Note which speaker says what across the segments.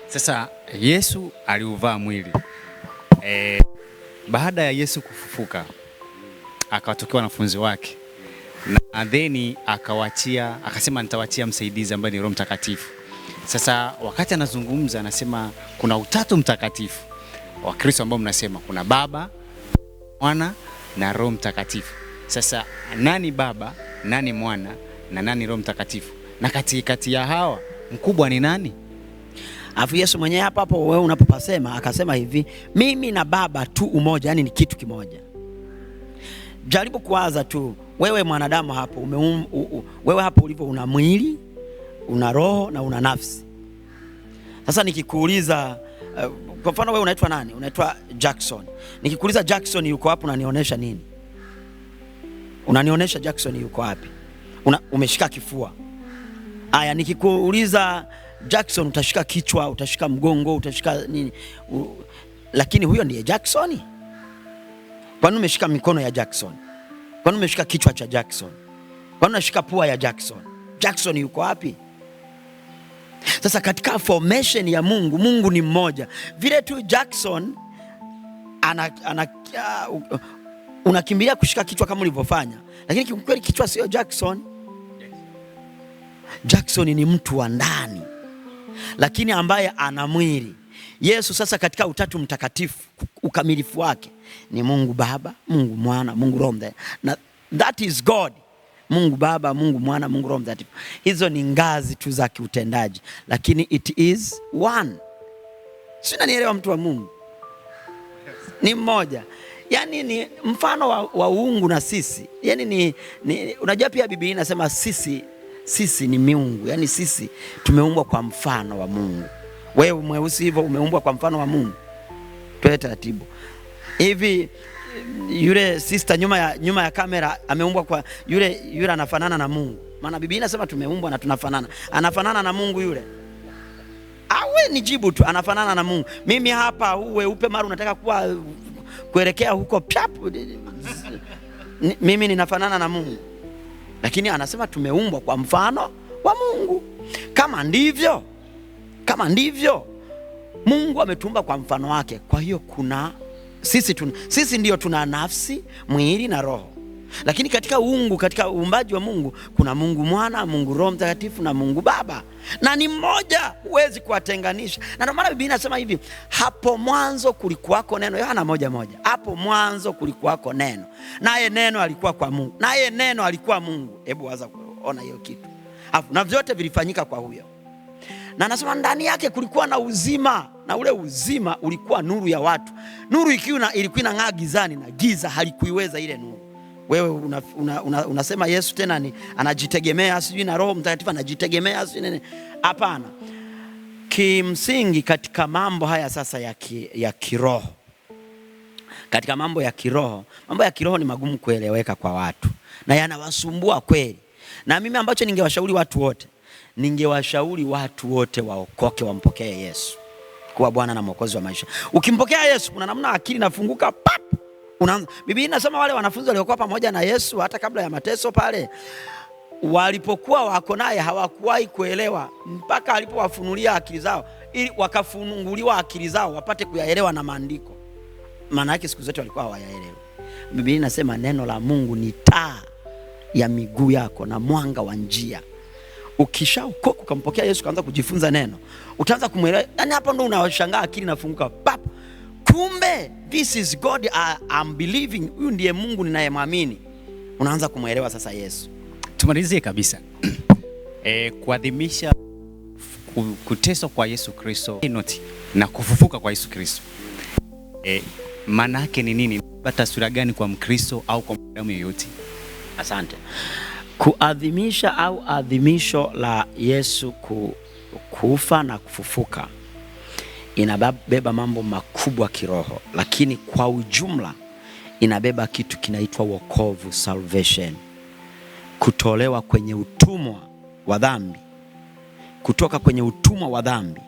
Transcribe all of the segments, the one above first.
Speaker 1: Sasa Yesu aliuvaa mwili. Baada ya Yesu kufufuka akawatokea wanafunzi wake na then akasema nitawachia msaidizi ambaye ni Roho Mtakatifu. Sasa wakati anazungumza anasema kuna utatu mtakatifu. Wakristo ambao mnasema kuna Baba, Mwana na Roho Mtakatifu. Sasa nani Baba, nani Mwana na nani Roho Mtakatifu? Na kati ya hawa mkubwa ni nani?
Speaker 2: Alafu Yesu mwenyewe hapo wewe unapopasema akasema hivi, mimi na Baba tu umoja, yani ni kitu kimoja. Jaribu kuwaza tu, wewe mwanadamu hapo wewe hapo ulivyo una mwili, una roho na una nafsi. Sasa nikikuuliza kwa mfano wewe unaitwa nani? Unaitwa Jackson. Nikikuuliza Jackson yuko wapi, unanionyesha nini? Unanionyesha Jackson yuko wapi? Umeshika kifua. Aya, nikikuuliza Jackson utashika kichwa, utashika mgongo, utashika nini? Lakini huyo ndiye Jackson? Kwa nini umeshika mikono ya Jackson? Kwa nini umeshika kichwa cha Jackson? Kwa nini unashika pua ya Jackson? Jackson yuko wapi? Sasa katika formation ya Mungu ni mmoja. Vile tu Jackson unakimbilia kushika kichwa kama ulivyofanya, lakini kweli kichwa sio Jackson. Jackson ni mtu wa ndani, lakini ambaye ana mwili. Yesu sasa katika utatu mtakatifu, ukamilifu wake ni Mungu Baba, Mungu Mwana, Mungu Roho Mtakatifu. Na that is God. Mungu Baba, Mungu Mwana, Mungu Roho Mtakatifu. Hizo ni ngazi tu za kiutendaji, lakini it is one. Sina nielewa mtu wa Mungu. Ni mmoja. Yani ni mfano wa uungu na sisi. Yani unajua pia Biblia inasema sisi ni miungu. Yani sisi tumeumbwa kwa mfano wa Mungu. Wewe mweusi hivyo umeumbwa kwa mfano wa Mungu. Tuwe taratibu. Hivi yule sister nyuma ya kamera ameumbwa kwa yule anafanana na Mungu. Maana Biblia inasema tumeumbwa na tunafanana. Anafanana na Mungu yule? Awe nijibu tu, anafanana na Mungu. Mimi hapa upe mara unataka kuelekea huko pap. Mimi ninafanana na Mungu. Lakini anasema tumeumbwa kwa mfano wa Mungu. Kama ndivyo Mungu ametuumba kwa mfano wake. Kwa hiyo sisi ndio tuna nafsi, mwili na roho. Lakini katika uumbaji wa Mungu kuna Mungu Mwana, Mungu Roho Mtakatifu na Mungu Baba. Na ni mmoja, huwezi kuwatenganisha. Na ndio maana Biblia inasema hivi, hapo mwanzo kulikuwako neno. Yohana 1:1. Hapo mwanzo kulikuwako neno. Naye neno alikuwa kwa Mungu. Naye neno alikuwa Mungu. Hebu waza kuona hiyo kitu. Na vyote vilifanyika kwa huyo. Na anasema ndani yake kulikuwa na uzima, na ule uzima ulikuwa nuru ya watu. Nuru ilikuwa inang'aa gizani na giza halikuiweza ile nuru. Wewe unasema Yesu tena anajitegemea sijui na Roho Mtakatifu anajitegemea sijui nini. Hapana. Kimsingi katika mambo haya sasa ya kiroho. Katika mambo ya kiroho ni magumu kueleweka kwa watu na yanawasumbua kweli. Na mimi ambacho ningewashauri watu wote waokoke, wampokee Yesu kuwa Bwana na Mwokozi wa maisha. Ukimpokea Yesu kuna namna akili inafunguka pap. Biblia inasema wale wanafunzi waliokuwa pamoja na Yesu hata kabla ya mateso pale, walipokuwa wako naye hawakuwahi kuelewa mpaka alipowafunulia akili zao, ili wakafunguliwa akili zao wapate kuyaelewa na maandiko. Maana yake siku zote walikuwa hawayaelewi. Biblia inasema neno la Mungu ni taa ya miguu yako na mwanga wa njia. Ukishaokoka ukampokea Yesu kaanza kujifunza neno, utaanza kumuelewa. Yaani hapo ndo unawashangaa akili inafunguka pap. Kumbe this is God I'm believing. Huyu ndiye Mungu ninayemwamini. Unaanza kumuelewa sasa Yesu.
Speaker 1: Tumalizie kabisa. Kuadhimisha kuteswa kwa Yesu Kristo na kufufuka kwa Yesu Kristo. Maana yake ni nini? Pata sura gani kwa Mkristo au kwa mwanadamu yeyote?
Speaker 2: Asante. Kuadhimisha au adhimisho la Yesu kufa na kufufuka inabeba mambo makubwa kiroho, lakini kwa ujumla inabeba kitu kinaitwa wokovu, salvation. Kutolewa kwenye utumwa wa dhambi, kutoka kwenye utumwa wa dhambi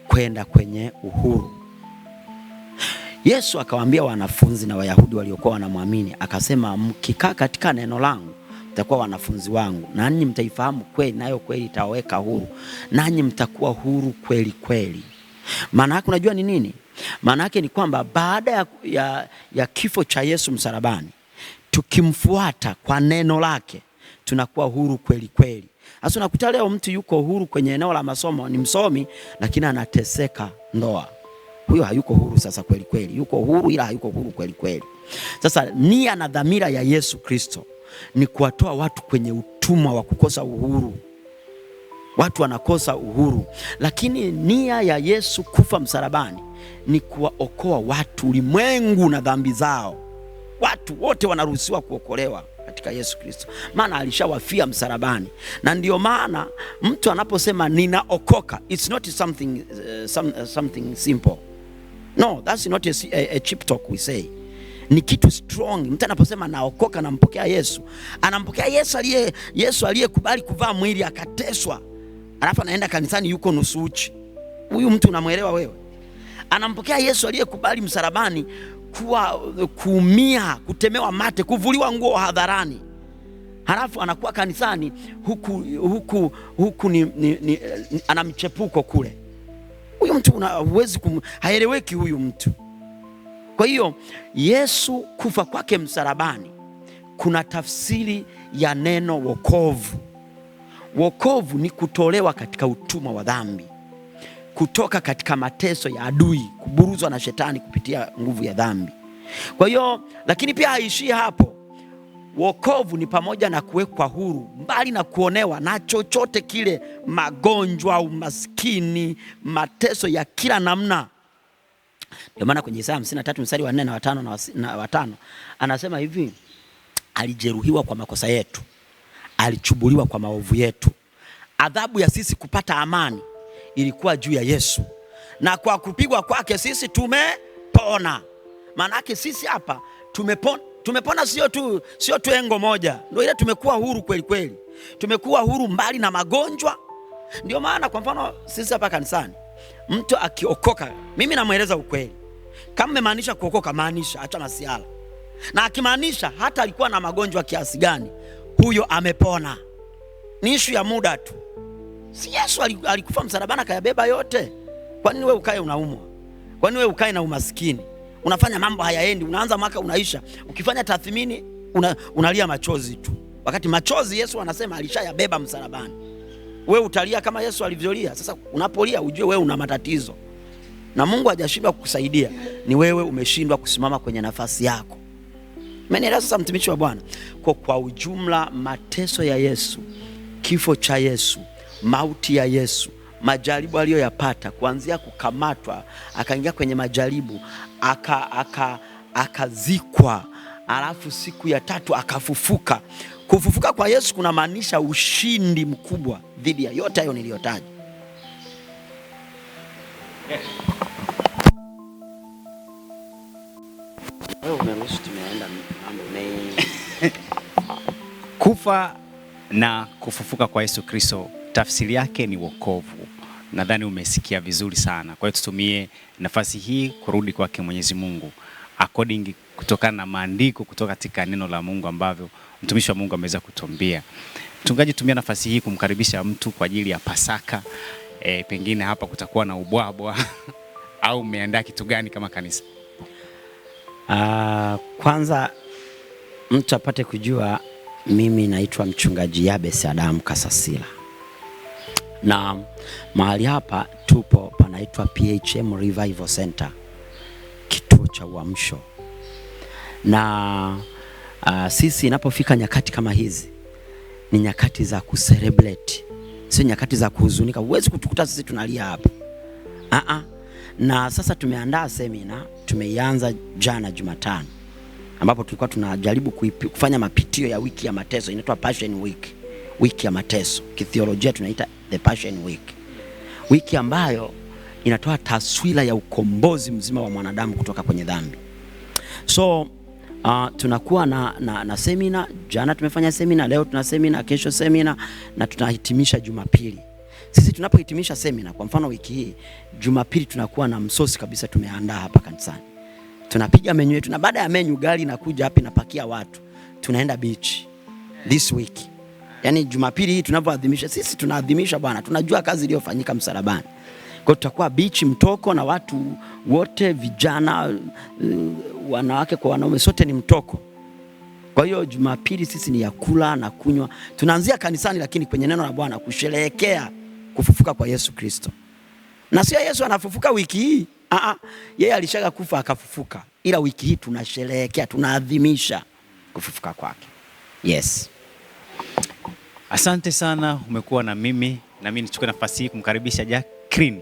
Speaker 2: kwenda kwenye uhuru. Yesu akawaambia wanafunzi na Wayahudi waliokuwa wanamwamini, akasema mkikaa katika neno langu mtakuwa wanafunzi wangu, nanyi mtaifahamu kweli nayo kweli itawaweka huru, nanyi mtakuwa huru kweli kweli. Maana yake unajua ni nini? Maana yake ni kwamba baada ya kifo cha Yesu msalabani, tukimfuata kwa neno lake tunakuwa huru kweli kweli. Sasa unakuta leo mtu yuko huru kwenye eneo la masomo, ni msomi lakini anateseka ndoa. Huyo hayuko huru sasa kweli kweli. Yuko huru ila hayuko huru kweli kweli. Sasa nia na dhamira ya Yesu Kristo ni kuwatoa watu kwenye utumwa wa kukosa uhuru. Watu wanakosa uhuru, lakini nia ya Yesu kufa msalabani ni kuwaokoa watu, ulimwengu na dhambi zao. Watu wote wanaruhusiwa kuokolewa katika Yesu Kristo, maana alishawafia msalabani. Na ndio maana mtu anaposema ninaokoka, it's not something simple. No, that's not a cheap talk we say. Ni kitu strong. Mtu anaposema naokoka, nampokea Yesu, anampokea Yesu aliyekubali kuvaa mwili akateswa, alafu anaenda kanisani yuko nusu uchi. Huyu mtu unamuelewa wewe? Anampokea Yesu aliyekubali msalabani kuumia, kutemewa mate, kuvuliwa nguo hadharani, halafu anakuwa kanisani huku ana mchepuko kule. Huyu mtu huwezi haeleweki huyu mtu. Kwa hiyo Yesu kufa kwake msalabani kuna tafsiri ya neno wokovu. Wokovu ni kutolewa katika utumwa wa dhambi, kutoka katika mateso ya adui, kuburuzwa na shetani kupitia nguvu ya dhambi. Kwa hiyo, lakini pia haishii hapo. Wokovu ni pamoja na kuwekwa huru, mbali na kuonewa na chochote kile, magonjwa, umaskini, mateso ya kila namna. Ndio maana kwenye Isaya 53 mstari wa 4 na 5 anasema hivi: alijeruhiwa kwa makosa yetu, alichubuliwa kwa maovu yetu, adhabu ya sisi kupata amani ilikuwa juu ya Yesu, na kwa kupigwa kwake sisi tumepona. Maana yake sisi hapa tumepona sio tu engo moja, ndio ile tumekuwa huru kweli kweli. Tumekuwa huru mbali na magonjwa. Ndio maana kwa mfano sisi hapa kanisani, mtu akiokoka, mimi namueleza ukweli. Kama memaanisha kuokoka, maanisha acha masiala. Na akimaanisha hata alikuwa na magonjwa kiasi gani, huyo amepona. Ni issue ya muda tu. Si Yesu alikufa msalabani akayabeba yote? Kwa nini wewe ukae unaumwa? Kwa nini wewe ukae na umaskini? Unafanya mambo hayaendi, unaanza mwaka unaisha, ukifanya tathmini unalia machozi tu. Wakati machozi Yesu anasema alishayabeba msalabani. Wewe utalia kama Yesu alivyolia. Sasa unapolia ujue wewe una matatizo. Na Mungu hajashindwa kukusaidia, ni wewe umeshindwa kusimama kwenye nafasi yako. Umenielewa sasa mtumishi wa Bwana? Kwa ujumla, mateso ya Yesu, kifo cha Yesu, mauti ya Yesu, majaribu aliyoyapata, kuanzia kukamatwa, akaingia kwenye majaribu, akazikwa, alafu siku ya tatu akafufuka. Kufufuka kwa Yesu kuna maanisha ushindi mkubwa dhidi ya yote hayo niliyotaja.
Speaker 1: Kufa na kufufuka kwa Yesu Kristo tafsiri yake ni wokovu. Nadhani umesikia vizuri sana. Kwa hiyo tutumie nafasi hii kurudi kwake Mwenyezi Mungu according kutokana na maandiko kutoka katika neno la Mungu ambavyo mtumishi wa Mungu ameweza kutuambia. Mchungaji, tumia nafasi hii kumkaribisha mtu kwa ajili ya Pasaka. Pengine hapa kutakuwa na ubwabwa au umeandaa kitu gani kama kanisa?
Speaker 2: Kwanza mtu apate kujua mimi naitwa mchungaji Yabes Adam Kasasila. Na mahali hapa tupo panaitwa PHM Revival Center, kituo cha uamsho. Na sisi inapofika nyakati kama hizi ni nyakati za kucelebrate, sio nyakati za kuhuzunika. Huwezi kutukuta sisi tunalia hapa. Na sasa tumeandaa semina, tumeianza jana Jumatano, ambapo tulikuwa tunajaribu kufanya mapitio ya wiki ya mateso, inaitwa Passion Week. Wiki ya mateso, kithiolojia tunaita the Passion Week. Wiki ambayo inatoa taswira ya ukombozi mzima wa mwanadamu kutoka kwenye dhambi. So tunakuwa na semina. Jana tumefanya semina, leo tuna semina, kesho semina, na tunahitimisha Jumapili. Sisi tunapohitimisha semina, kwa mfano wiki hii Jumapili tunakuwa na msosi kabisa tumeandaa hapa kanisani. Tunapiga menu yetu, na baada ya menu gari inakuja hapa inapakia watu, tunaenda beach this week. Yaani Jumapili hii tunavyoadhimisha, sisi tunaadhimisha Bwana, tunajua kazi iliyofanyika msalabani. Kwa tutakuwa beach mtoko, na watu wote vijana, wanawake kwa wanaume, sote ni mtoko. Kwa hiyo Jumapili sisi ni ya kula na kunywa. Tunaanzia kanisani, lakini kwenye neno la Bwana kusherehekea kufufuka kwa Yesu Kristo. Na sio Yesu anafufuka wiki hii. Yeye alishaga kufa akafufuka. Ila wiki hii tunasherehekea, tunaadhimisha kufufuka kwake. Yes.
Speaker 1: Asante sana, umekuwa na mimi. Na mimi nichukue nafasi hii kumkaribisha Jacqueline,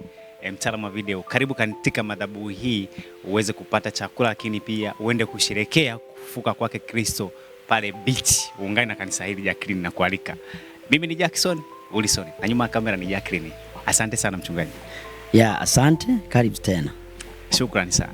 Speaker 1: mtaalamu wa video. Karibu katika madhabahu hii uweze kupata chakula, lakini pia uende kusherehekea kufufuka kwake Kristo pale beach. Uungane na kanisa hili Jacqueline, na kualika. Mimi ni Jackson Wilson na nyuma ya kamera ni Jacqueline. Asante sana mchungaji.
Speaker 2: Asante. Karibu tena.
Speaker 1: Shukrani sana.